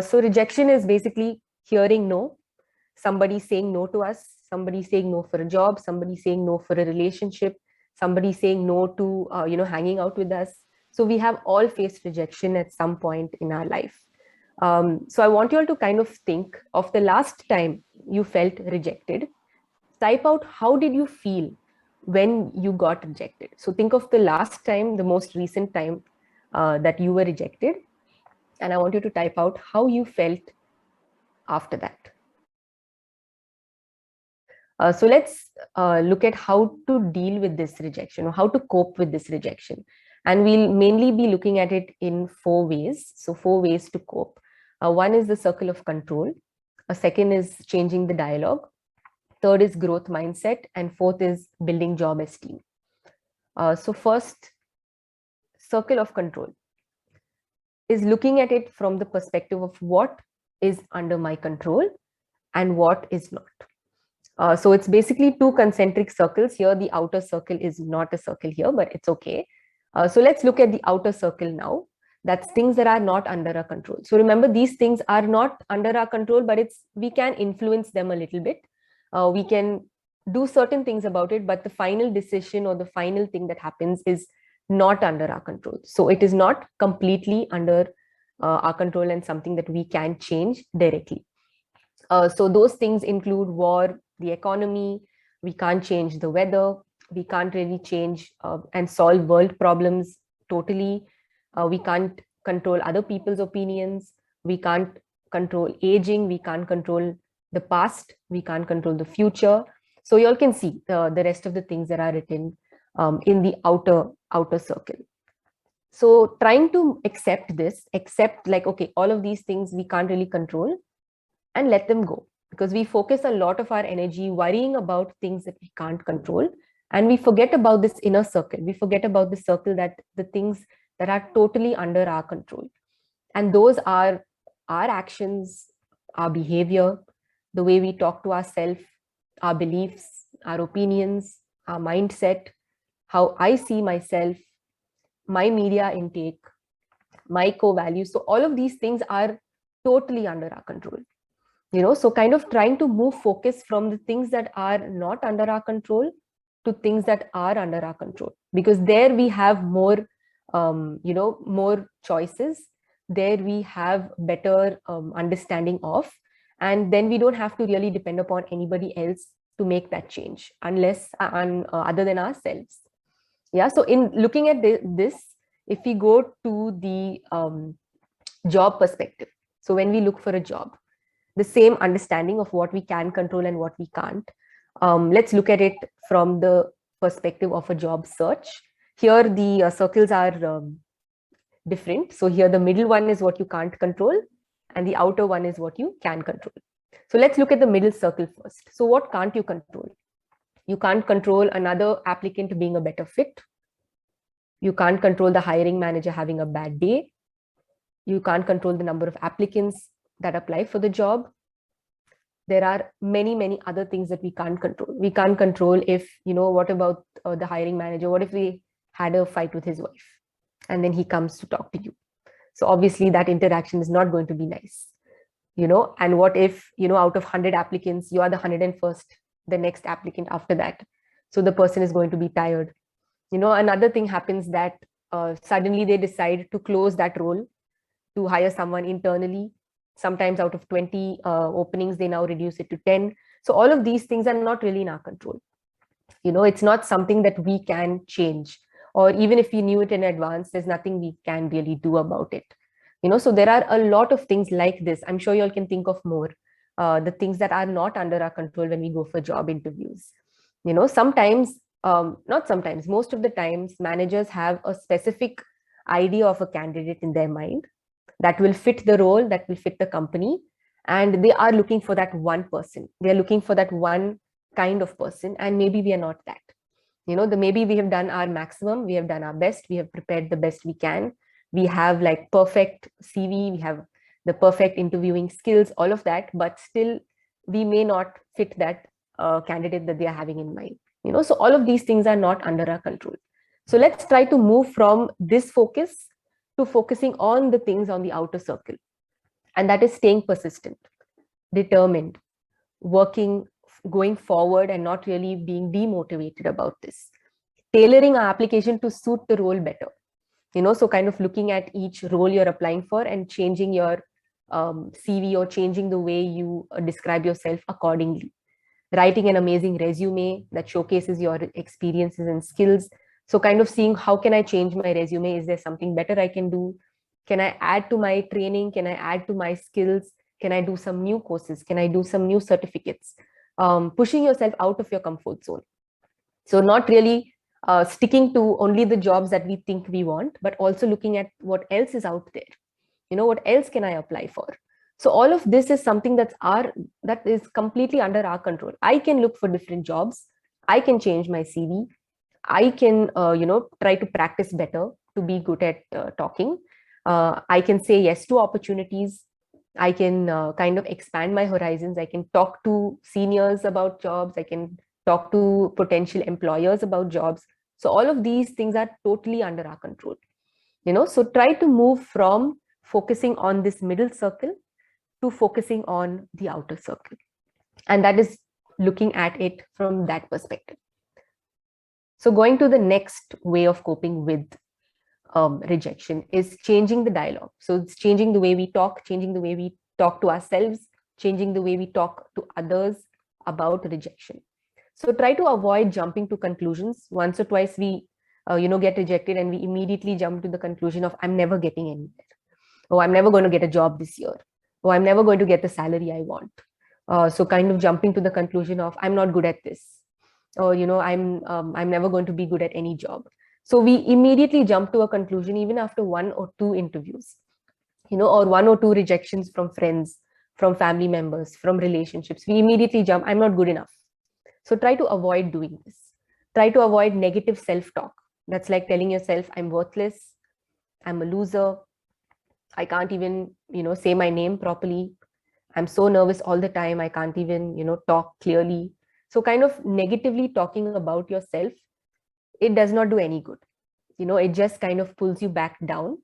So rejection is basically hearing no, somebody saying no to us, somebody saying no for a job, somebody saying no for a relationship, somebody saying no to hanging out with us. So we have all faced rejection at some point in our life. So I want you all to kind of think of the last time you felt rejected. Type out how did you feel when you got rejected. So think of the last time, the most recent time that you were rejected, and I want you to type out how you felt after that. So let's look at how to deal with this rejection, or how to cope with this rejection. And we'll mainly be looking at it in 4 ways. So 4 ways to cope. One is the circle of control. A second is changing the dialogue. Third is growth mindset. And fourth is building job esteem. So first, circle of control is looking at it from the perspective of what is under my control and what is not. So it's basically 2 concentric circles here. The outer circle is not a circle here, but it's okay. So let's look at the outer circle now. That's things that are not under our control. So remember, these things are not under our control, but we can influence them a little bit. We can do certain things about it, but the final decision or the final thing that happens is not under our control. So it is not completely under our control and something that we can change directly. So those things include war, the economy. We can't change the weather. We can't really change and solve world problems totally. We can't control other people's opinions. We can't control aging. We can't control the past. We can't control the future. So you all can see the rest of the things that are written in the outer circle. So trying to accept like, okay, all of these things we can't really control, and let them go, because we focus a lot of our energy worrying about things that we can't control, and we forget about this inner circle. We forget about the circle, that the things that are totally under our control, and those are our actions, our behavior, the way we talk to ourselves, our beliefs, our opinions, our mindset, how I see myself, my media intake, my core values. So all of these things are totally under our control. So kind of trying to move focus from the things that are not under our control to things that are under our control, because there we have more more choices. There we have better understanding of, and then we don't have to really depend upon anybody else to make that change, unless other than ourselves. Yeah, so in looking at this, if we go to the job perspective, so when we look for a job, the same understanding of what we can control and what we can't. Let's look at it from the perspective of a job search. Here the circles are different. So here the middle one is what you can't control, and the outer one is what you can control. So let's look at the middle circle first. So what can't you control? You can't control another applicant being a better fit. You can't control the hiring manager having a bad day. You can't control the number of applicants that apply for the job. There are many, many other things that we can't control. We can't control if, what about the hiring manager? What if we had a fight with his wife and then he comes to talk to you? So obviously that interaction is not going to be nice, and what if, out of 100 applicants, you are the 101st, the next applicant after that. So the person is going to be tired. Another thing happens that suddenly they decide to close that role to hire someone internally. Sometimes out of 20 openings, they now reduce it to 10. So all of these things are not really in our control. It's not something that we can change, or even if we knew it in advance, there's nothing we can really do about it. So there are a lot of things like this. I'm sure you all can think of more, the things that are not under our control when we go for job interviews. Sometimes, not sometimes, most of the times, managers have a specific idea of a candidate in their mind that will fit the role, that will fit the company, and they are looking for that one person. They're looking for that one kind of person, and maybe we are not that. Maybe we have done our maximum, we have done our best, we have prepared the best we can, we have like perfect CV, we have the perfect interviewing skills, all of that, but still we may not fit that candidate that they are having in mind. So all of these things are not under our control. So let's try to move from this focus to focusing on the things on the outer circle. And that is staying persistent, determined, working, going forward, and not really being demotivated about this. Tailoring our application to suit the role better. So kind of looking at each role you're applying for and changing your CV or changing the way you describe yourself accordingly. Writing an amazing resume that showcases your experiences and skills. So kind of seeing, how can I change my resume? Is there something better I can do? Can I add to my training? Can I add to my skills? Can I do some new courses? Can I do some new certificates? Pushing yourself out of your comfort zone. So not really sticking to only the jobs that we think we want, but also looking at what else is out there. What else can I apply for? So all of this is something that is completely under our control. I can look for different jobs. I can change my CV. I can, try to practice better to be good at talking. I can say yes to opportunities. I can kind of expand my horizons. I can talk to seniors about jobs. I can talk to potential employers about jobs. So all of these things are totally under our control. So try to move from focusing on this middle circle to focusing on the outer circle. And that is looking at it from that perspective. So going to the next way of coping with rejection is changing the dialogue. So it's changing the way we talk, changing the way we talk to ourselves, changing the way we talk to others about rejection. So try to avoid jumping to conclusions. Once or twice we get rejected and we immediately jump to the conclusion of, I'm never getting anywhere. Oh, I'm never going to get a job this year. Oh, I'm never going to get the salary I want. So kind of jumping to the conclusion of, I'm not good at this. Or, I'm never going to be good at any job. So we immediately jump to a conclusion, even after 1 or 2 interviews, or 1 or 2 rejections from friends, from family members, from relationships. We immediately jump, I'm not good enough. So try to avoid doing this. Try to avoid negative self-talk. That's like telling yourself, I'm worthless, I'm a loser, I can't even, say my name properly. I'm so nervous all the time, I can't even, talk clearly. So kind of negatively talking about yourself, it does not do any good. It just kind of pulls you back down,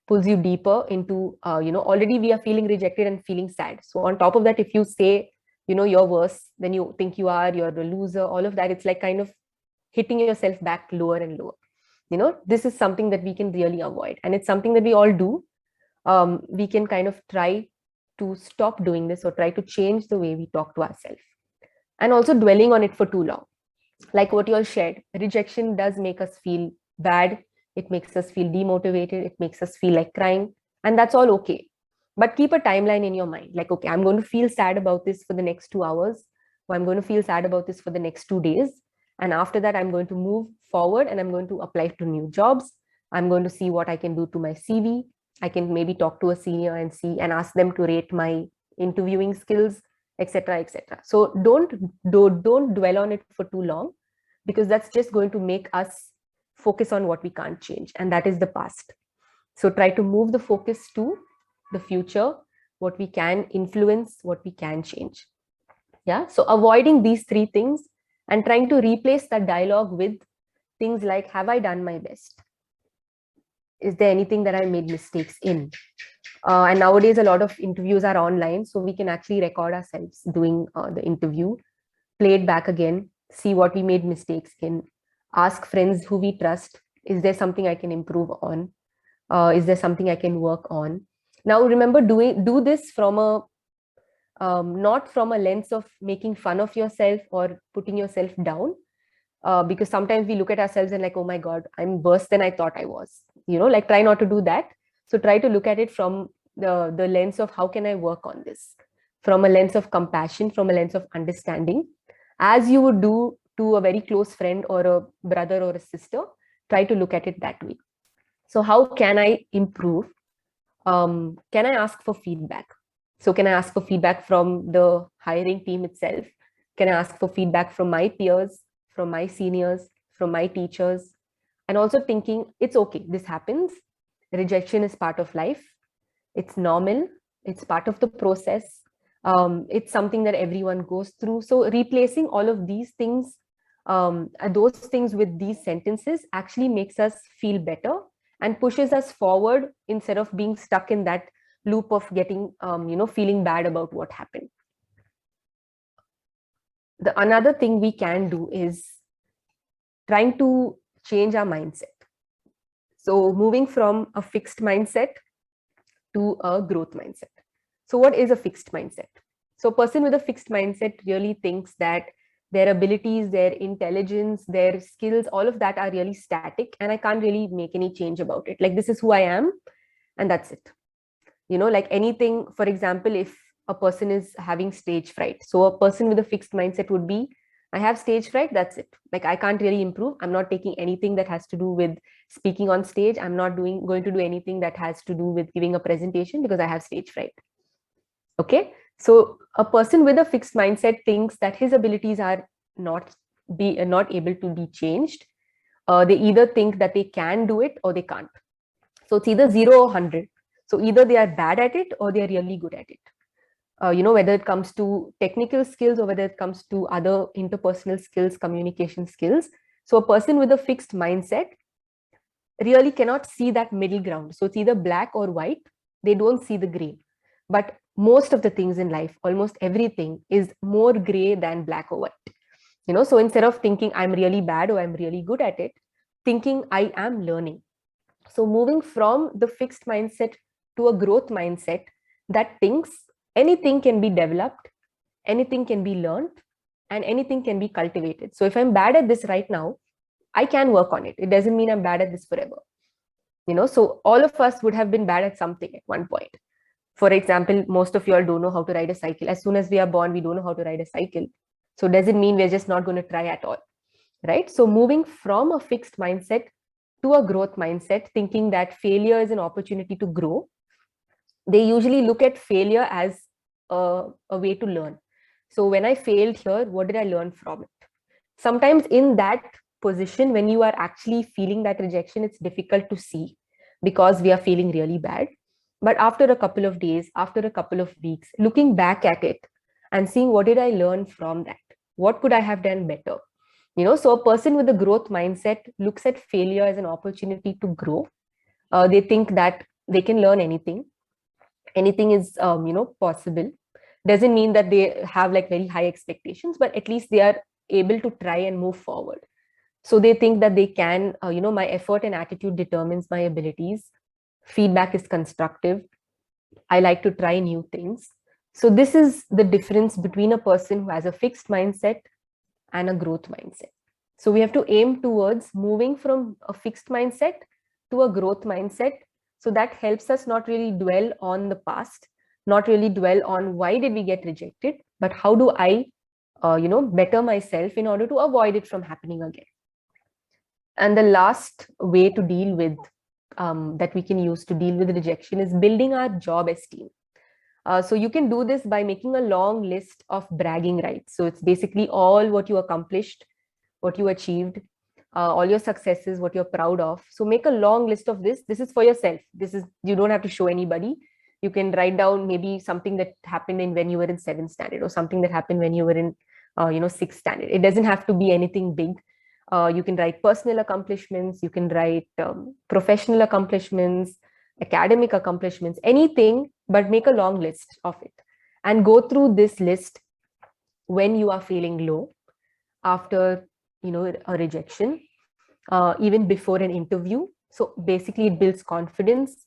pulls you deeper into, already we are feeling rejected and feeling sad. So on top of that, if you say, you're worse than you think you are, you're a loser, all of that, it's like kind of hitting yourself back lower and lower. This is something that we can really avoid. And it's something that we all do. We can kind of try to stop doing this or try to change the way we talk to ourselves. And also dwelling on it for too long. Like what you all shared, rejection does make us feel bad. It makes us feel demotivated. It makes us feel like crying. And that's all okay. But keep a timeline in your mind. Like, okay, I'm going to feel sad about this for the next 2 hours. Or I'm going to feel sad about this for the next 2 days. And after that, I'm going to move forward and I'm going to apply to new jobs. I'm going to see what I can do to my CV. I can maybe talk to a senior and see and ask them to rate my interviewing skills, etc., etc. So don't dwell on it for too long, because that's just going to make us focus on what we can't change, and that is the past. So try to move the focus to the future, what we can influence, what we can change. Yeah. So avoiding these 3 things and trying to replace that dialogue with things like, have I done my best? Is there anything that I made mistakes in? And nowadays, a lot of interviews are online, so we can actually record ourselves doing the interview, play it back again, see what we made mistakes in, ask friends who we trust, is there something I can improve on? Is there something I can work on? Now, remember, do this from a, not from a lens of making fun of yourself or putting yourself down, because sometimes we look at ourselves and like, oh my God, I'm worse than I thought I was. Like try not to do that. So try to look at it from the lens of, how can I work on this? From a lens of compassion, from a lens of understanding, as you would do to a very close friend or a brother or a sister. Try to look at it that way. So how can I improve? Can I ask for feedback? So can I ask for feedback from the hiring team itself? Can I ask for feedback from my peers, from my seniors, from my teachers? And also thinking, it's okay, this happens. Rejection is part of life. It's normal. It's part of the process. It's something that everyone goes through. So replacing all of these things, those things with these sentences actually makes us feel better and pushes us forward instead of being stuck in that loop of getting, feeling bad about what happened. The another thing we can do is trying to change our mindset. So moving from a fixed mindset to a growth mindset. So what is a fixed mindset? So a person with a fixed mindset really thinks that their abilities, their intelligence, their skills, all of that are really static, and I can't really make any change about it. Like, this is who I am, and that's it. Like anything, for example, if a person is having stage fright, so a person with a fixed mindset would be, I have stage fright, that's it. Like, I can't really improve. I'm not taking anything that has to do with speaking on stage. I'm not going to do anything that has to do with giving a presentation because I have stage fright. Okay, so a person with a fixed mindset thinks that his abilities are not able to be changed. They either think that they can do it or they can't. So it's either 0 or 100. So either they are bad at it or they are really good at it. Whether it comes to technical skills or whether it comes to other interpersonal skills, communication skills. So a person with a fixed mindset really cannot see that middle ground. So it's either black or white. They don't see the gray. But most of the things in life, almost everything, is more gray than black or white. So instead of thinking I'm really bad or I'm really good at it, thinking I am learning. So moving from the fixed mindset to a growth mindset that thinks anything can be developed, anything can be learned, and anything can be cultivated. So if I'm bad at this right now, I can work on it. It doesn't mean I'm bad at this forever. So all of us would have been bad at something at one point. For example, most of you all don't know how to ride a cycle. As soon as we are born, we don't know how to ride a cycle. So does it mean we're just not going to try at all, right? So moving from a fixed mindset to a growth mindset, thinking that failure is an opportunity to grow, they usually look at failure as a way to learn. So when I failed here, what did I learn from it? Sometimes in that position, when you are actually feeling that rejection, it's difficult to see because we are feeling really bad. But after a couple of days, after a couple of weeks, looking back at it and seeing what did I learn from that? What could I have done better? So a person with a growth mindset looks at failure as an opportunity to grow. They think that they can learn anything. Anything is, possible. Doesn't mean that they have like very high expectations, but at least they are able to try and move forward. So they think that they can, my effort and attitude determines my abilities. Feedback is constructive. I like to try new things. So this is the difference between a person who has a fixed mindset and a growth mindset. So we have to aim towards moving from a fixed mindset to a growth mindset. So that helps us not really dwell on the past, not really dwell on why did we get rejected, but how do I, better myself in order to avoid it from happening again. And the last way to deal with, that we can use to deal with rejection is building our job esteem. So you can do this by making a long list of bragging rights. So it's basically all what you accomplished, what you achieved, all your successes, what you're proud of. So make a long list of this. This is for yourself. You don't have to show anybody. You can write down maybe something that happened when you were in 7th standard, or something that happened when you were in 6th standard. It doesn't have to be anything big. You can write personal accomplishments. You can write professional accomplishments, academic accomplishments, anything, but make a long list of it and go through this list when you are feeling low, after a rejection, even before an interview. So basically it builds confidence.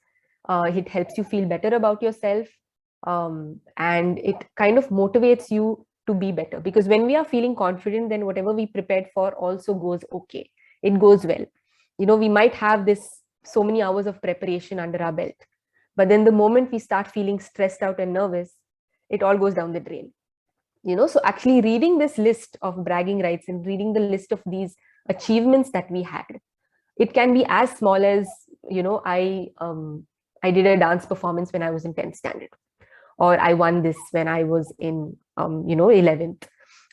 It helps you feel better about yourself, and it kind of motivates you to be better, because when we are feeling confident, then whatever we prepared for also goes okay. It goes well. We might have this so many hours of preparation under our belt, but then the moment we start feeling stressed out and nervous, it all goes down the drain. So actually reading this list of bragging rights and reading the list of these achievements that we had, it can be as small as, I did a dance performance when I was in 10th standard, or I won this when I was in 11th,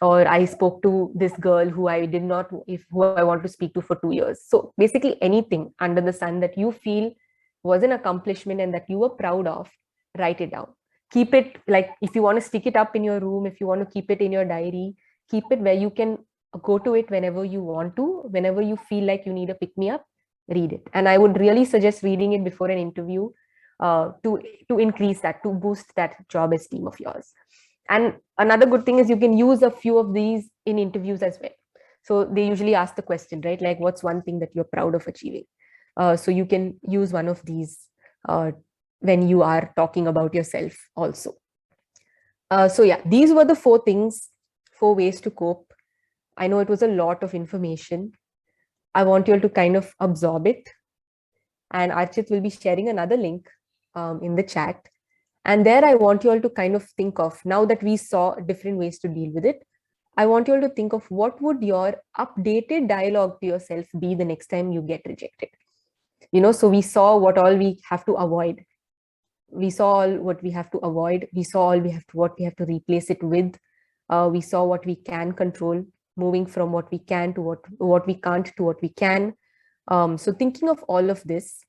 or I spoke to this girl who who I want to speak to for 2 years. So basically anything under the sun that you feel was an accomplishment and that you were proud of, write it down. Keep it, like, if you want to stick it up in your room, if you want to keep it in your diary, keep it where you can go to it whenever you want to. Whenever you feel like you need a pick me up, read it. And I would really suggest reading it before an interview. to increase that, to boost that job esteem of yours. And another good thing is you can use a few of these in interviews as well. So they usually ask the question, right, like what's one thing that you're proud of achieving? So you can use one of these when you are talking about yourself also. So yeah, these were the 4 things, 4 ways to cope. I know it was a lot of information. I want you all to kind of absorb it. And Archit will be sharing another link in the chat. And there I want you all to kind of think of, now that we saw different ways to deal with it, I want you all to think of what would your updated dialogue to yourself be the next time you get rejected. So we saw what all we have to avoid. We saw all what we have to avoid. We saw all what we have to replace it with. We saw what we can control, moving from what we can to what we can't to what we can. So thinking of all of this,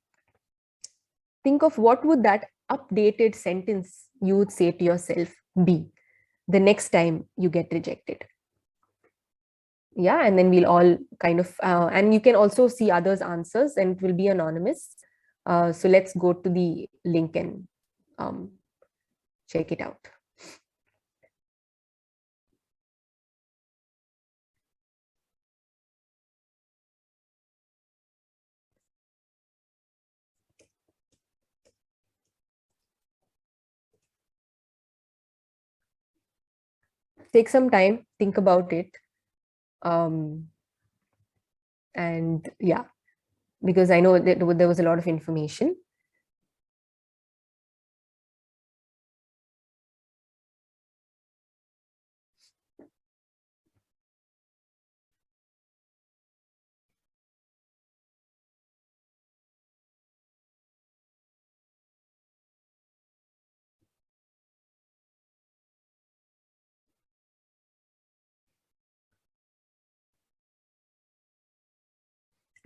think of what would that updated sentence you would say to yourself be the next time you get rejected. Yeah, and then we'll all kind of, and you can also see others' answers and it will be anonymous. So let's go to the link and check it out. Take some time, think about it. And yeah, because I know that there was a lot of information.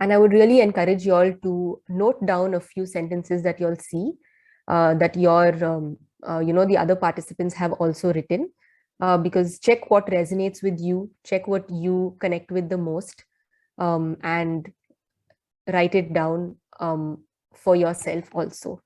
And I would really encourage you all to note down a few sentences that you'll see that the other participants have also written, because check what resonates with you, check what you connect with the most, and write it down for yourself also.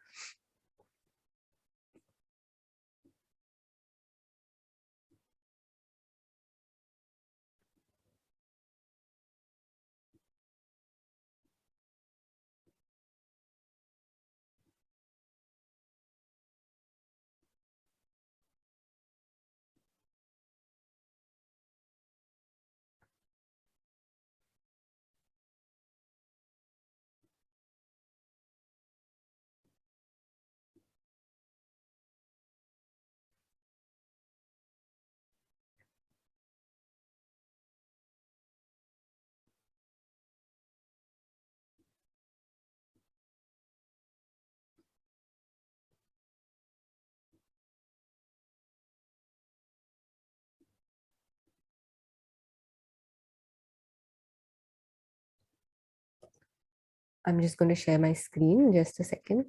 I'm just going to share my screen, just a second.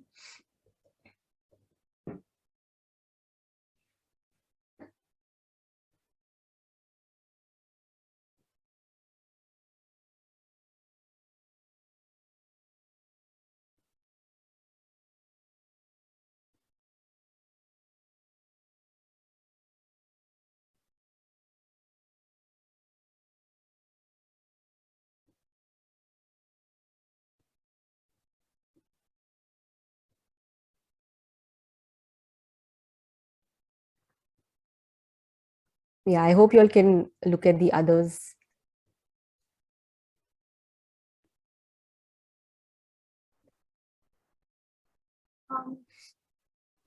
Yeah, I hope you all can look at the others.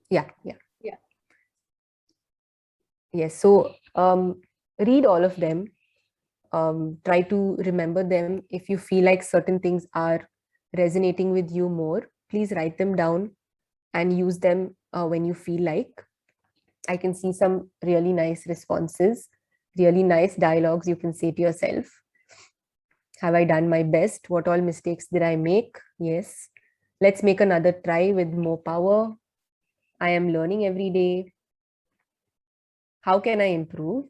Yeah. Yes, so read all of them. Try to remember them. If you feel like certain things are resonating with you more, please write them down and use them when you feel like. I can see some really nice responses, really nice dialogues you can say to yourself. Have I done my best? What all mistakes did I make? Yes. Let's make another try with more power. I am learning every day. How can I improve?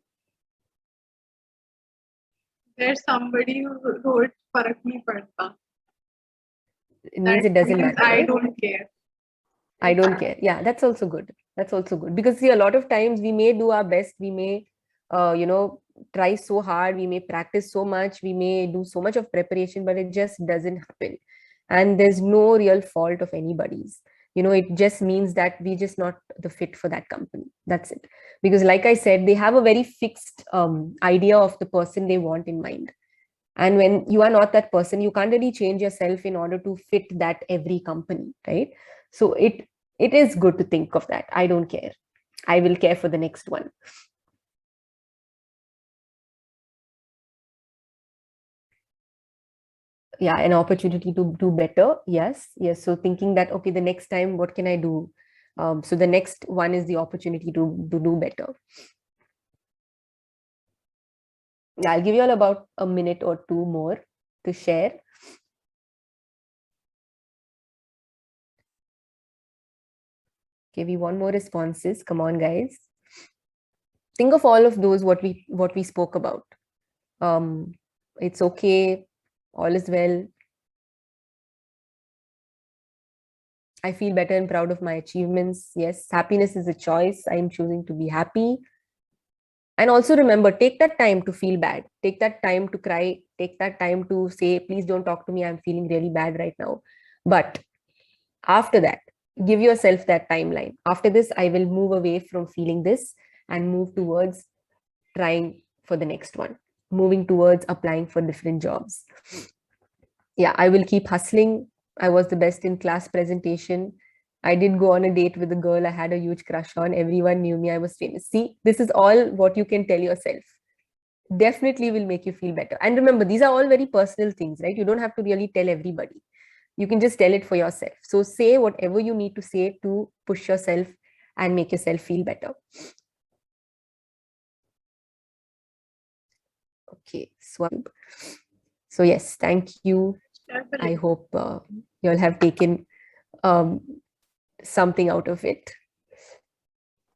There's somebody who wrote "Farak nahi padta." It means it doesn't matter. I don't care. I don't care. Yeah, that's also good. That's also good. Because see, a lot of times we may do our best, we may, try so hard, we may practice so much, we may do so much of preparation, but it just doesn't happen. And there's no real fault of anybody's. It just means that we just not the fit for that company. That's it. Because like I said, they have a very fixed idea of the person they want in mind. And when you are not that person, you can't really change yourself in order to fit that every company, right? So it is good to think of that. I don't care. I will care for the next one. Yeah, an opportunity to do better. Yes. So thinking that, okay, the next time, what can I do? So the next one is the opportunity to do better. Yeah, I'll give you all about a minute or two more to share. Okay, we want more responses. Come on, guys. Think of all of those what we spoke about. It's okay. All is well. I feel better and proud of my achievements. Yes, happiness is a choice. I'm choosing to be happy. And also remember, take that time to feel bad. Take that time to cry. Take that time to say, please don't talk to me. I'm feeling really bad right now. But after that, give yourself that timeline. After this, I will move away from feeling this and move towards trying for the next one, moving towards applying for different jobs. Yeah, I will keep hustling. I was the best in class presentation. I did go on a date with a girl I had a huge crush on. Everyone knew me. I was famous. See, this is all what you can tell yourself. Definitely will make you feel better. And remember, these are all very personal things, right? You don't have to really tell everybody. You can just tell it for yourself. So say whatever you need to say to push yourself and make yourself feel better. Okay, so yes, thank you. I hope you all have taken something out of it.